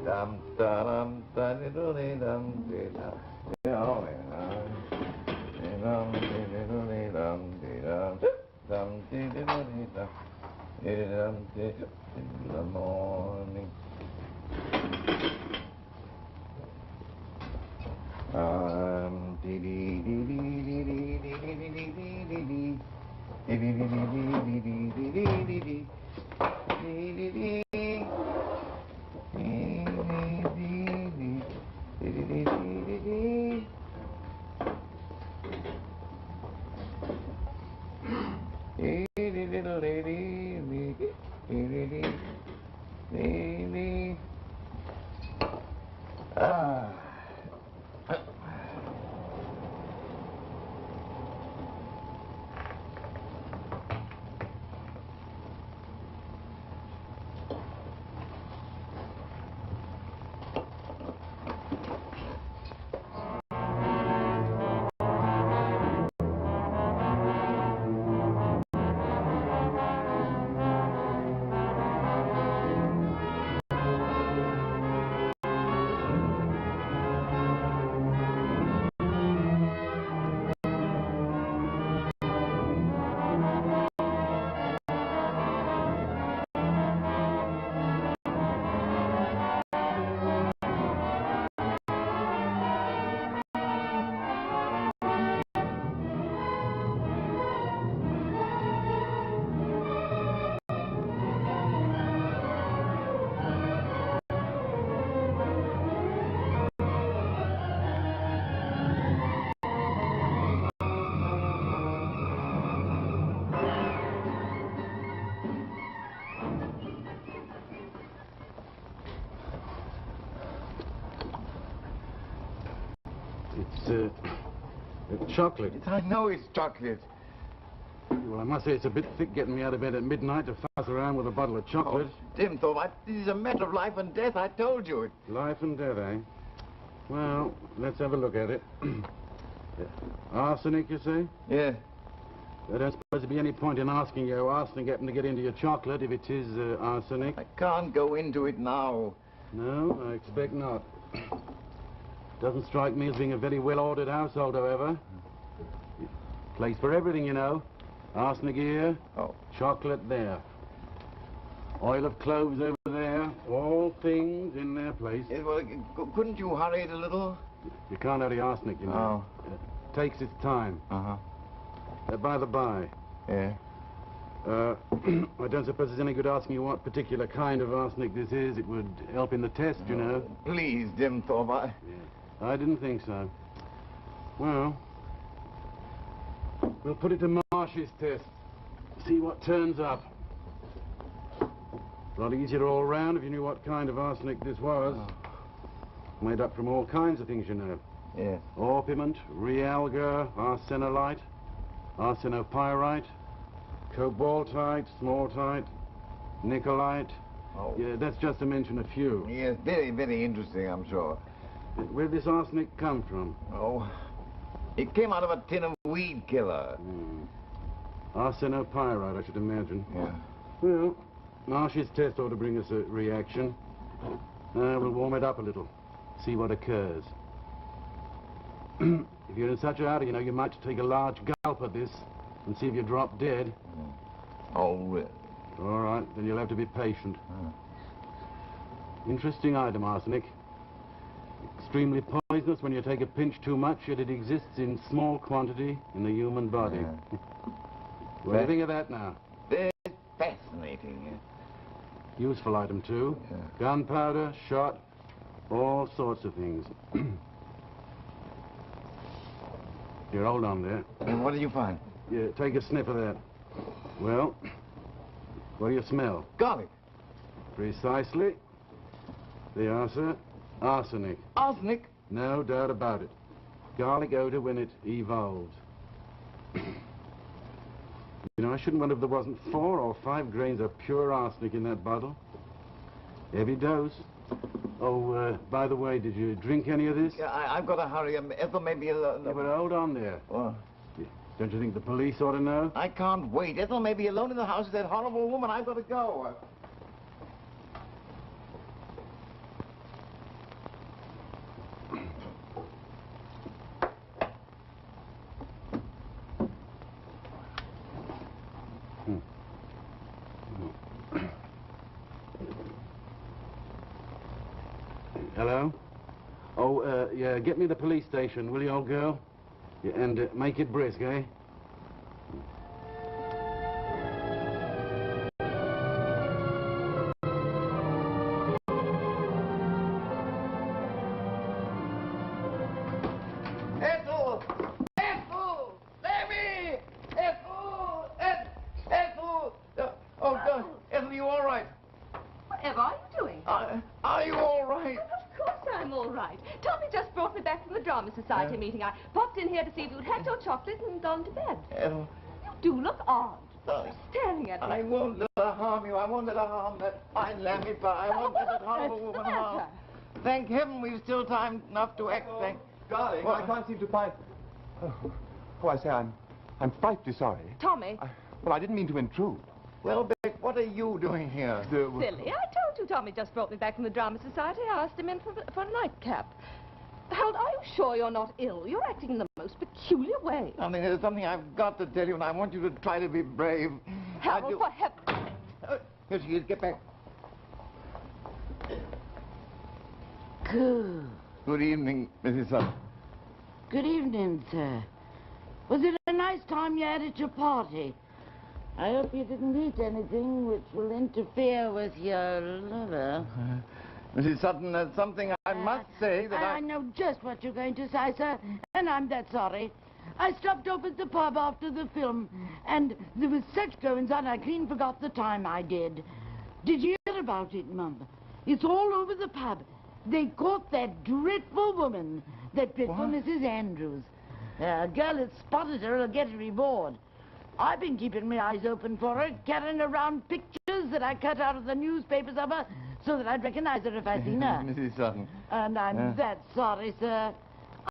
Dum dum dum dum dum in the morning. It's chocolate. I know it's chocolate. Well, I must say it's a bit thick getting me out of bed at midnight to fuss around with a bottle of chocolate. Dimthorpe, this is a matter of life and death. I told you it. Life and death, eh? Well, let's have a look at it. Arsenic, you say? Yeah. There don't suppose there'd be any point in asking you how arsenic happened to get into your chocolate if it is arsenic. I can't go into it now. No, I expect not. Doesn't strike me as being a very well-ordered household, however. Place for everything, you know. Arsenic here, chocolate there. Oil of cloves over there, all things in their place. Well, couldn't you hurry it a little? You can't hurry arsenic, you know. Takes its time. By the by. Yeah? I don't suppose there's any good asking you what particular kind of arsenic this is. It would help in the test, you know. Please, Dimthorpe, I didn't think so. Well, we'll put it to Marsh's test. See what turns up. A lot easier all round if you knew what kind of arsenic this was. Made up from all kinds of things, you know. Yes. Orpiment, realgar, arsenolite, arsenopyrite, cobaltite, smaltite, nicolite. Yeah, that's just to mention a few. Yes, very, very interesting, I'm sure. Where did this arsenic come from? It came out of a tin of weed killer. Arsenopyrite, I should imagine. Yeah. Well, Marsh's test ought to bring us a reaction. We'll warm it up a little, see what occurs. If you're in such a hurry, you know, you might take a large gulp of this and see if you drop dead. Oh, really? All right, then you'll have to be patient. Interesting item, arsenic. Extremely poisonous when you take a pinch too much, yet it exists in small quantity in the human body. What do you think of that now? Very fascinating. Useful item, too. Gunpowder, shot, all sorts of things. Here, hold on there. And what did you find? Yeah, take a sniff of that. Well, What do you smell? Garlic. Precisely. They are, sir. Arsenic. Arsenic? No doubt about it. Garlic odor when it evolves. You know, I shouldn't wonder if there wasn't 4 or 5 grains of pure arsenic in that bottle. Heavy dose. Oh, by the way, did you drink any of this? Yeah, I've got to hurry. Ethel may be... Yeah, but hold on there. What? Don't you think the police ought to know? I can't wait. Ethel may be alone in the house with that horrible woman. I've got to go. Hello? Oh, yeah, get me the police station, will you, old girl? Yeah, and make it brisk, eh? Ethel! Ethel! Sammy! Ethel! Ethel! Oh, God. Ethel, you all right? Whatever are you doing? Are you all right? Of course I'm all right. Tommy just brought me back from the Drama Society meeting. I popped in here to see if you'd had your chocolate and gone to bed. Ethel. You do look odd. Darling. Staring at me. I won't let her harm you. I won't let her harm that fine lammy pie. I won't let that horrible woman harm. Thank heaven we've still time enough to act. Darling, I can't seem to find... Oh, I say, I'm frightfully sorry. Tommy. Well, I didn't mean to intrude. Well, Beck, what are you doing here? Silly. I told you Tommy just brought me back from the Drama Society. I asked him in for a nightcap. Harold, are you sure you're not ill? You're acting in the most peculiar way. I mean, there's something I've got to tell you, and I want you to try to be brave. Harold, for heaven's sake. Here she is. Get back. Good evening, Mrs. Sutton. Good evening, sir. Was it a nice time you had at your party? I hope you didn't eat anything which will interfere with your liver. Mrs. Sutton, there's something I must say that I know just what you're going to say, sir, and I'm that sorry. I stopped off at the pub after the film, and there was such goings-on, I clean forgot the time I did. Did you hear about it, Mum? It's all over the pub. They caught that dreadful woman, that dreadful Mrs. Andrews. A girl that spotted her will get a reward. I've been keeping my eyes open for her, carrying around pictures that I cut out of the newspapers of her, so that I'd recognize her if I seen her. Mrs. Sutton. And I'm that sorry, sir.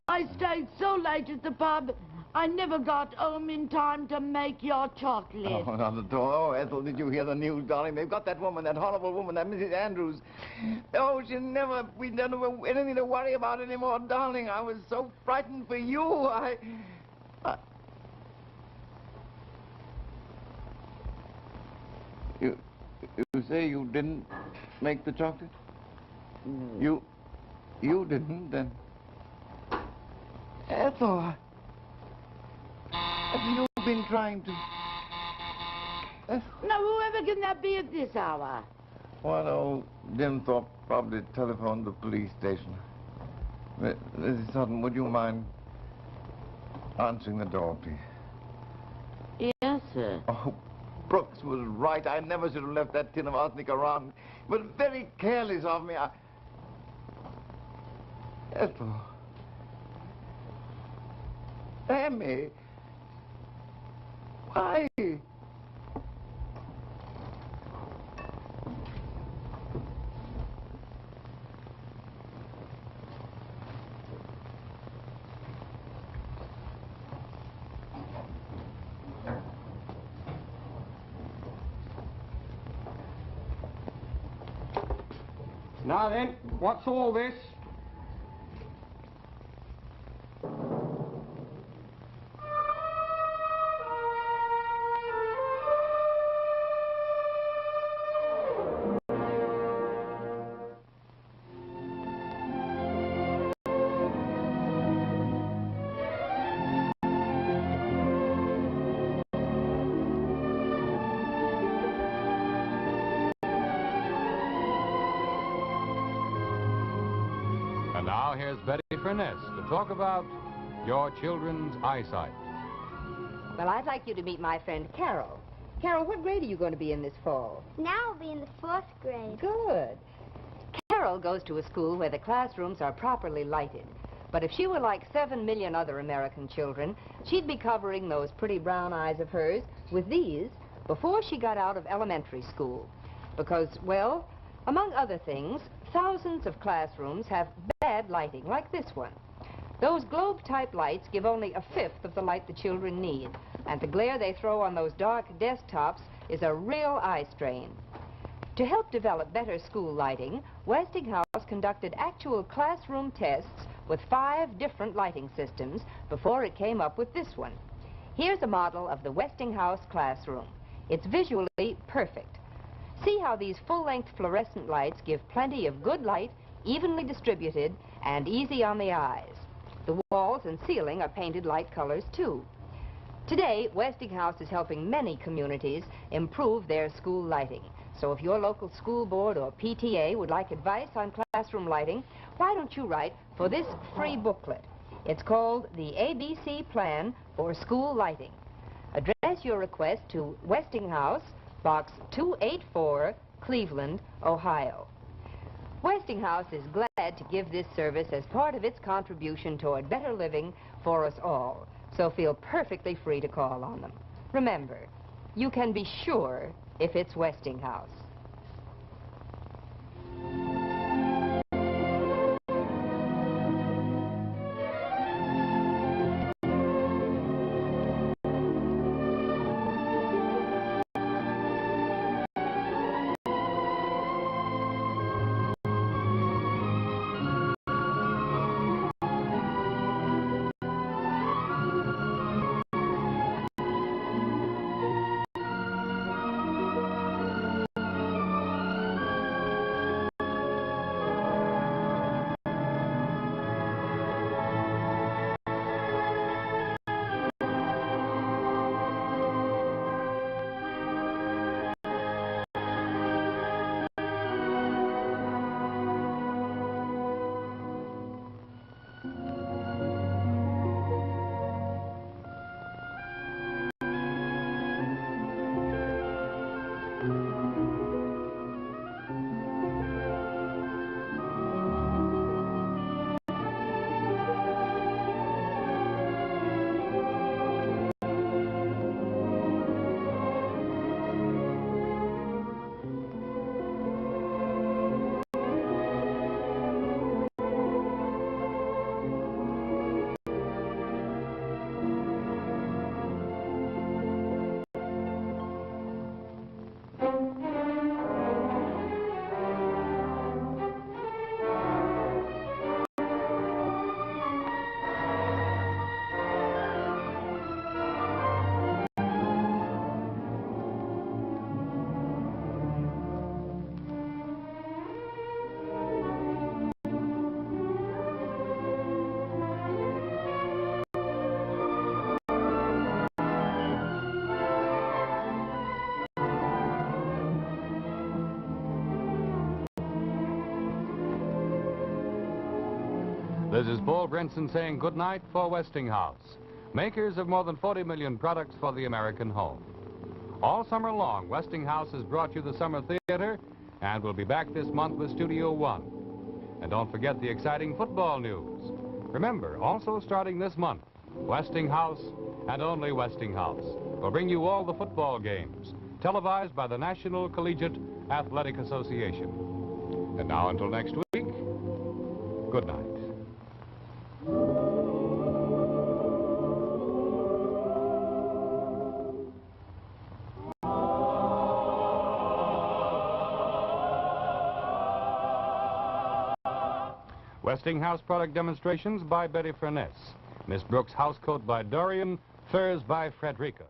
I stayed so late at the pub, I never got home in time to make your chocolate. Oh, not at all. Oh, Ethel, did you hear the news, darling? They've got that woman, that horrible woman, that Mrs. Andrews. Oh, we never have anything to worry about anymore, darling. I was so frightened for you. You say you didn't make the chocolate? No. You didn't, then? Ethel, have you been trying to... Now, whoever can that be at this hour? What old Dimthorpe probably telephoned the police station. Mrs. Sutton, would you mind answering the door, please? Yes, sir. Oh, Brooks was right. I never should have left that tin of arsenic around. It was very careless of me. Ethel. Sammy. Why? Now then, what's all this? And now here's Betty Furness to talk about your children's eyesight. Well, I'd like you to meet my friend Carol. Carol, what grade are you going to be in this fall? Now I'll be in the 4th grade. Good. Carol goes to a school where the classrooms are properly lighted. But if she were like 7 million other American children, she'd be covering those pretty brown eyes of hers with these before she got out of elementary school. Because, well, among other things, thousands of classrooms have bad lighting, like this one. Those globe-type lights give only a fifth of the light the children need, and the glare they throw on those dark desktops is a real eye strain. To help develop better school lighting, Westinghouse conducted actual classroom tests with 5 different lighting systems before it came up with this one. Here's a model of the Westinghouse classroom. It's visually perfect. See how these full-length fluorescent lights give plenty of good light, evenly distributed, and easy on the eyes. The walls and ceiling are painted light colors, too. Today, Westinghouse is helping many communities improve their school lighting. So if your local school board or PTA would like advice on classroom lighting, why don't you write for this free booklet? It's called the ABC Plan for School Lighting. Address your request to Westinghouse, Box 284, Cleveland, Ohio. Westinghouse is glad to give this service as part of its contribution toward better living for us all, so feel perfectly free to call on them. Remember, you can be sure if it's Westinghouse. This is Paul Brinson saying goodnight for Westinghouse, makers of more than 40 million products for the American home. All summer long, Westinghouse has brought you the Summer Theater, and we'll be back this month with Studio One. And don't forget the exciting football news. Remember, also starting this month, Westinghouse and only Westinghouse will bring you all the football games, televised by the National Collegiate Athletic Association. And now until next week, good night. Westinghouse product demonstrations by Betty Furness. Miss Brooks' housecoat by Dorian. Furs by Frederica.